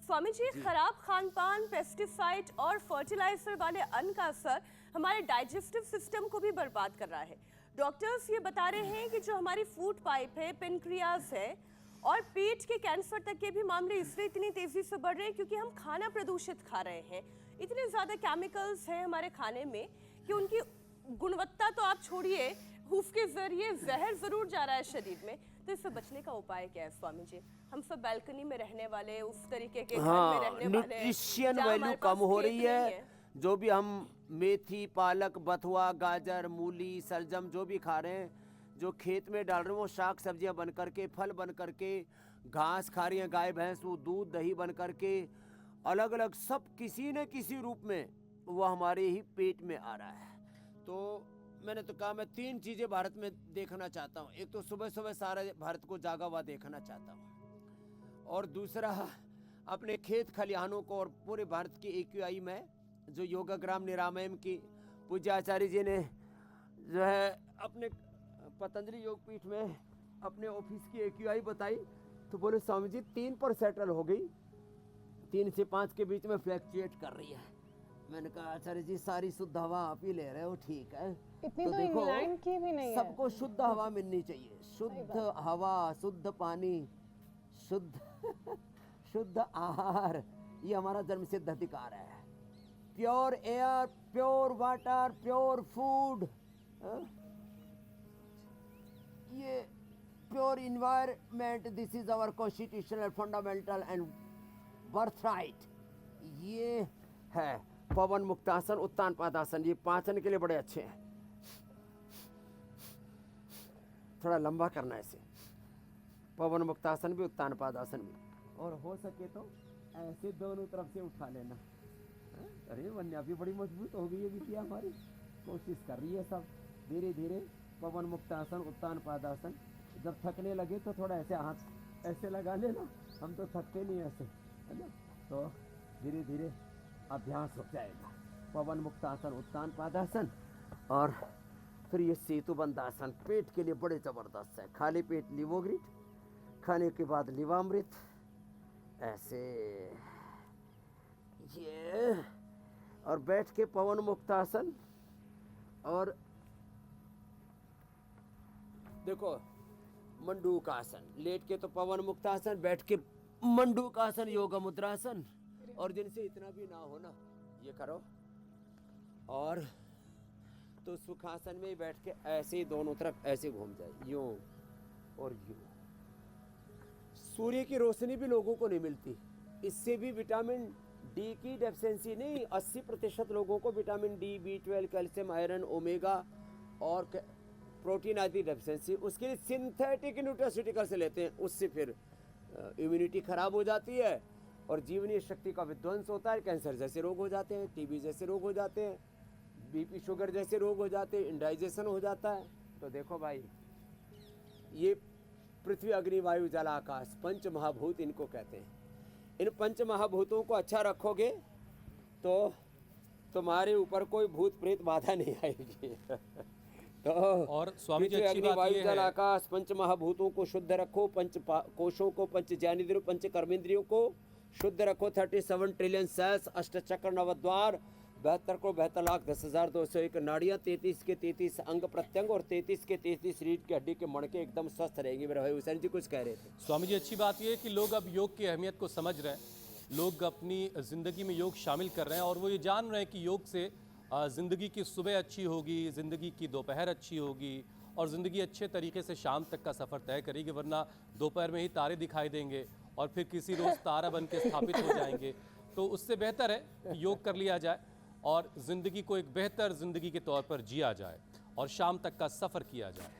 स्वामी जी, खराब खानपान, पेस्टिसाइड और फर्टिलाइजर वाले अन्न का असर हमारे डाइजेस्टिव सिस्टम को भी बर्बाद कर रहा है। डॉक्टर्स ये बता रहे हैं कि जो हमारी फूड पाइप है, पेनक्रियाज है और पेट के कैंसर तक के भी मामले इसलिए इतनी तेजी से बढ़ रहे हैं क्योंकि हम खाना प्रदूषित खा रहे हैं। इतने ज्यादा केमिकल्स हैं हमारे खाने में कि उनकी गुणवत्ता तो आप छोड़िए, हूफ के जरिए जहर जरूर जा रहा है शरीर में। तो इससे बचने का उपाय क्या है स्वामी जी? हम सब बैल्कनी में रहने वाले, उस तरीके के घर में रहने वाले, न्यूट्रिशन वैल्यू कम हो रही है। जो भी हम मेथी, पालक, बथुआ, गाजर, मूली, सलजम जो भी खा रहे हैं, जो खेत में डाल रहे हैं, वो शाक सब्जियां बन करके, फल बन करके, घास खा रही हैं गाय भैंस, वो दूध दही बन करके, अलग अलग सब किसी न किसी रूप में वो हमारे ही पेट में आ रहा है। तो मैंने तो कहा मैं 3 चीजें भारत में देखना चाहता हूँ। एक तो सुबह सुबह सारा भारत को जागा हुआ देखना चाहता हूँ, और दूसरा अपने खेत खलिहानों को और पूरे भारत की AQI में जो योगाग्राम निरामयम की पूज्य आचार्य जी ने जो है अपने पतंजलि योगपीठ में अपने ऑफिस की AQI बताई, तो बोले स्वामी जी 3 पर सेटल हो गई, 3 से 5 के बीच में फ्लैक्चुएट कर रही है। मैंने कहा आचार्य जी सारी शुद्ध हवा आप ही ले रहे हो, ठीक है। इतनी तो इंग्लैंड की भी नहीं है। सबको शुद्ध हवा मिलनी चाहिए, शुद्ध हवा, शुद्ध पानी, शुद्ध आहार, ये हमारा जन्मसिद्ध अधिकार है। Pure air, pure water, pure food, ये pure environment, this is our constitutional fundamental and birthright. ये है पवन मुक्तासन, उत्तान पादासन, ये पाचन के लिए बड़े अच्छे हैं। थोड़ा लंबा करना है इसे, पवन मुक्तासन भी, उत्तान पादासन भी, और हो सके तो ऐसे दोनों तरफ से उठा लेना। अरे वन्या भी बड़ी मजबूत हो गई है बिटिया हमारी, कोशिश कर रही है सब धीरे धीरे। पवन मुक्तासन, उत्तान पादासन, जब थकने लगे तो थोड़ा ऐसे हाथ ऐसे लगा लेना, हम तो थकते नहीं ऐसे, है ना। तो धीरे धीरे अभ्यास हो जाएगा। पवन मुक्तासन, उत्तान पादासन, और फिर ये सेतु बंदासन पेट के लिए बड़े जबरदस्त है। खाली पेट लिवोग्रिट, खाने के बाद लिवामृत, ऐसे ये, और बैठ के पवन मुक्तासन, और देखो मंडूकासन, लेट के तो पवन मुक्तासन, बैठ के मंडूकासन, योगा मुद्रासन, और जिनसे इतना भी ना हो ना ये करो। और तो सुखासन में बैठ के ऐसे ही दोनों तरफ ऐसे घूम जाए, यूं और यूं। सूर्य की रोशनी भी लोगों को नहीं मिलती, इससे भी विटामिन डी की डेफिशिएंसी नहीं, 80% लोगों को vitamin D, B12, calcium, iron, omega और प्रोटीन आदि डेफिशिएंसी। उसके लिए सिंथेटिक न्यूट्रास्यूटिकल से लेते हैं, उससे फिर इम्यूनिटी खराब हो जाती है और जीवनीय शक्ति का विध्वंस होता है। कैंसर जैसे रोग हो जाते हैं, TB जैसे रोग हो जाते हैं, BP शुगर जैसे रोग हो जाते हैं, इंडाइजेशन हो जाता है। तो देखो भाई, ये पृथ्वी, अग्नि, वायु, जल, आकाश, 5 महाभूत इनको कहते हैं। इन 5 महाभूतों को अच्छा रखोगे तो तुम्हारे ऊपर कोई भूत प्रेत बाधा नहीं आएगी। तो और स्वामी जी, अच्छी बात वायु, ये जल, है, आकाश, 5 महाभूतों को शुद्ध रखो, 5 कोशों को, 5 ज्ञानेंद्रियों, 5 कर्मेंद्रियों को शुद्ध रखो, 37 ट्रिलियन सेल्स, 8 चक्र, 9 द्वार, 72 करोड़ 72 लाख 10,201 नाड़ियाँ, 33 के 33 अंग प्रत्यंग, और 33 के 33 रीढ़ की हड्डी के मणके एकदम स्वस्थ रहेंगे। मेरे भाई हुसैन जी कुछ कह रहे थे। स्वामी जी, अच्छी बात यह है कि लोग अब योग की अहमियत को समझ रहे हैं, लोग अपनी ज़िंदगी में योग शामिल कर रहे हैं, और वो ये जान रहे हैं कि योग से ज़िंदगी की सुबह अच्छी होगी, ज़िंदगी की दोपहर अच्छी होगी, और ज़िंदगी अच्छे तरीके से शाम तक का सफ़र तय करेगी। वरना दोपहर में ही तारे दिखाई देंगे और फिर किसी रोज़ तारा बन के स्थापित हो जाएंगे। तो उससे बेहतर है कि योग कर लिया जाए और ज़िंदगी को एक बेहतर ज़िंदगी के तौर पर जिया जाए और शाम तक का सफ़र किया जाए।